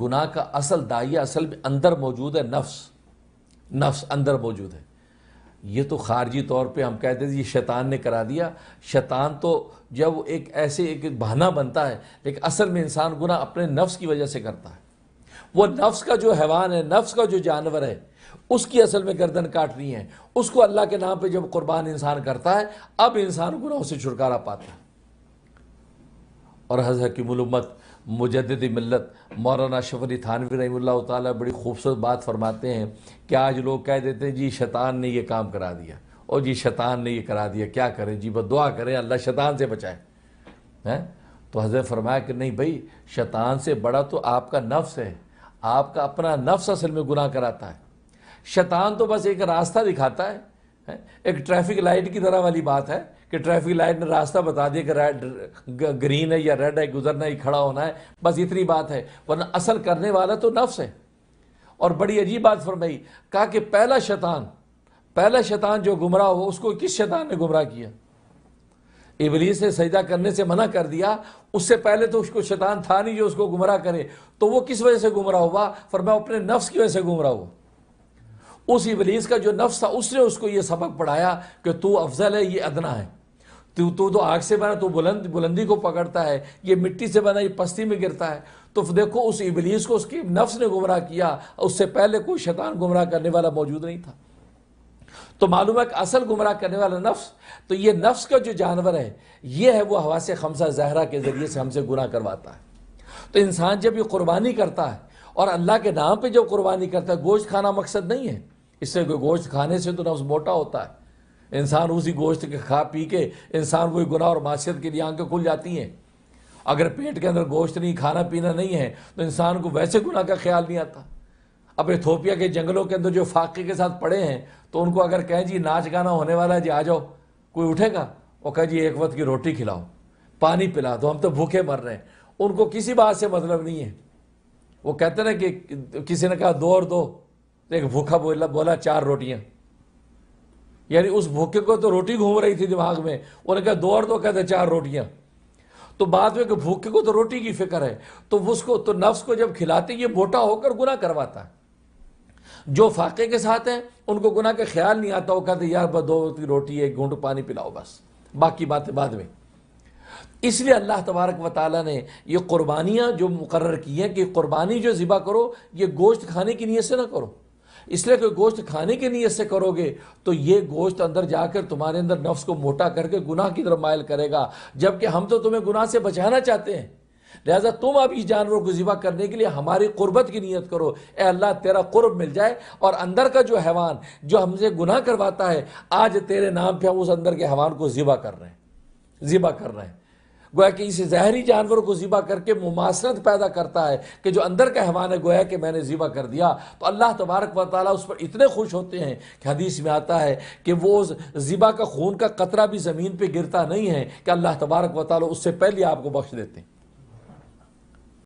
گناہ کا اصل داعیہ اصل میں اندر موجود ہے، نفس اندر موجود ہے۔ یہ تو خارجی طور پہ ہم کہتے ہیں یہ شیطان نے کرا دیا۔ شیطان تو جب ایک ایسے ایک بہانہ بنتا ہے، لیکن اصل میں انسان گناہ اپنے نفس کی وجہ سے کرتا ہے۔ وہ نفس کا جو حیوان ہے، نفس کا جو جانور ہے، اس کی اصل میں گردن کاٹنی ہے۔ اس کو اللہ کے نام پہ جب قربان انسان کرتا ہے، اب انسان گناہوں سے چھٹکارا پاتا ہے۔ اور حضرت حکیم الامت مجدد ملت مولانا اشرف علی تھانوی رحمہ اللہ تعالیٰ بڑی خوبصورت بات فرماتے ہیں کہ آج لوگ کہہ دیتے ہیں جی شیطان نے یہ کام کرا دیا، اور جی شیطان نے یہ کرا دیا، کیا کریں جی، بس دعا کریں اللہ شیطان سے بچائے۔ تو حضرت فرمایا کہ نہیں بھائی، شیطان سے بڑا تو آپ کا نفس ہے، آپ کا اپنا نفس اصل میں گناہ کراتا ہے۔ شیطان تو بس ایک راستہ دکھاتا ہے، ایک ٹریفک لائٹ کی طرح والی بات ہے کہ ٹریفک لائٹ نے راستہ بتا دیا کہ گرین ہے یا ریڈ ہے، گزرنا ہے، کھڑا ہونا ہے، بس اتنی بات ہے، ورنہ اصل کرنے والا تو نفس ہے۔ اور بڑی عجیب بات فرمائی، کہا کہ پہلا شیطان جو گمراہ ہو، اس کو کس شیطان نے گمراہ کیا؟ ابلیس نے سجدہ کرنے سے منع کر دیا، اس سے پہلے تو اس کو شیطان تھا نہیں جو اس کو گمراہ کرے، تو وہ کس وجہ سے گمراہ ہوا؟ فرمایا اپنے نفس کی وجہ سے گمراہ ہوا۔ اس ابلیس کا جو نفس تھا، اس نے اس کو یہ سبق پڑھایا کہ تو افضل ہے، یہ ادنا ہے، تو آگ سے بنا تو بلندی کو پکڑتا ہے، یہ مٹی سے بنا یہ پستی میں گرتا ہے۔ تو دیکھو اس ابلیس کو اس کے نفس نے گمراہ کیا، اس سے پہلے کوئی شیطان گمراہ کرنے والا موجود نہیں تھا۔ تو معلوم ہے کہ اصل گمراہ کرنے والا نفس، تو یہ نفس کا جو جانور ہے، یہ ہے وہ حواس خمسہ ظاہرہ کے ذریعے سے ہم سے گناہ کرواتا ہے۔ تو انسان جب یہ قربانی کرتا ہے اور اللہ کے نام پہ جب قربانی کرتا ہے، گوشت کھانا مقصد نہیں ہے، اس سے گوشت کھانے سے تو نفس موٹا ہوتا ہے، انسان اسی گوشت کے کھا پی کے انسان وہی گناہ اور معصیت کے لیے آنکھیں کھل جاتی ہیں۔ اگر پیٹ کے اندر گوشت نہیں، کھانا پینا نہیں ہے، تو انسان کو ویسے گناہ کا خیال نہیں آتا۔ اب ایتھوپیا کے جنگلوں کے اندر جو فاقے کے ساتھ پڑے ہیں، تو ان کو اگر کہیں جی ناچ گانا ہونے والا ہے جی آ جاؤ، کوئی اٹھے گا؟ وہ کہے جی ایک وقت کی روٹی کھلاؤ، پانی پلا دو، ہم تو بھوکے مر رہے ہیں۔ ان کو کسی بات سے مطلب نہیں ہے۔ وہ کہتے ہیں کہ کسی نے کہا 2 اور 2، ایک بھوکا بولا 4 روٹیاں، یعنی اس بھوکے کو تو روٹی گھوم رہی تھی دماغ میں، انہوں نے کہا 2 اور 2 کہتے 4 روٹیاں۔ تو بعد میں کہ بھوکے کو تو روٹی کی فکر ہے، تو اس کو تو نفس کو جب کھلاتے یہ موٹا ہو کر گناہ کرواتا ہے۔ جو فاقے کے ساتھ ہیں ان کو گناہ کا خیال نہیں آتا، وہ کہتے یار بس 2 وقت کی روٹی، ایک گھونٹ پانی پلاؤ، بس باقی باتیں بعد میں۔ اس لیے اللہ تبارک و تعالیٰ نے یہ قربانیاں جو مقرر کی ہیں کہ قربانی جو ذبح کرو، یہ گوشت کھانے کی نیت سے نہ کرو، اس لیے کہ گوشت کھانے کی نیت سے کرو گے تو یہ گوشت اندر جا کر تمہارے اندر نفس کو موٹا کر کے گناہ کی طرف مائل کرے گا، جبکہ ہم تو تمہیں گناہ سے بچانا چاہتے ہیں۔ لہذا تم اب اس جانور کو ذبح کرنے کے لیے ہماری قربت کی نیت کرو، اے اللہ تیرا قرب مل جائے، اور اندر کا جو حیوان جو ہم سے گناہ کرواتا ہے، آج تیرے نام پہ ہم اس اندر کے حیوان کو ذبح کر رہے ہیں۔ گویا کہ اس ظاہری جانور کو ذبح کر کے مماثلت پیدا کرتا ہے کہ جو اندر کا حیوان ہے، گویا کہ میں نے ذبح کر دیا، تو اللہ تبارک و تعالیٰ اس پر اتنے خوش ہوتے ہیں کہ حدیث میں آتا ہے کہ وہ ذبح کا خون کا قطرہ بھی زمین پہ گرتا نہیں ہے کہ اللہ تبارک و تعالیٰ اس سے پہلے آپ کو بخش دیتے ہیں۔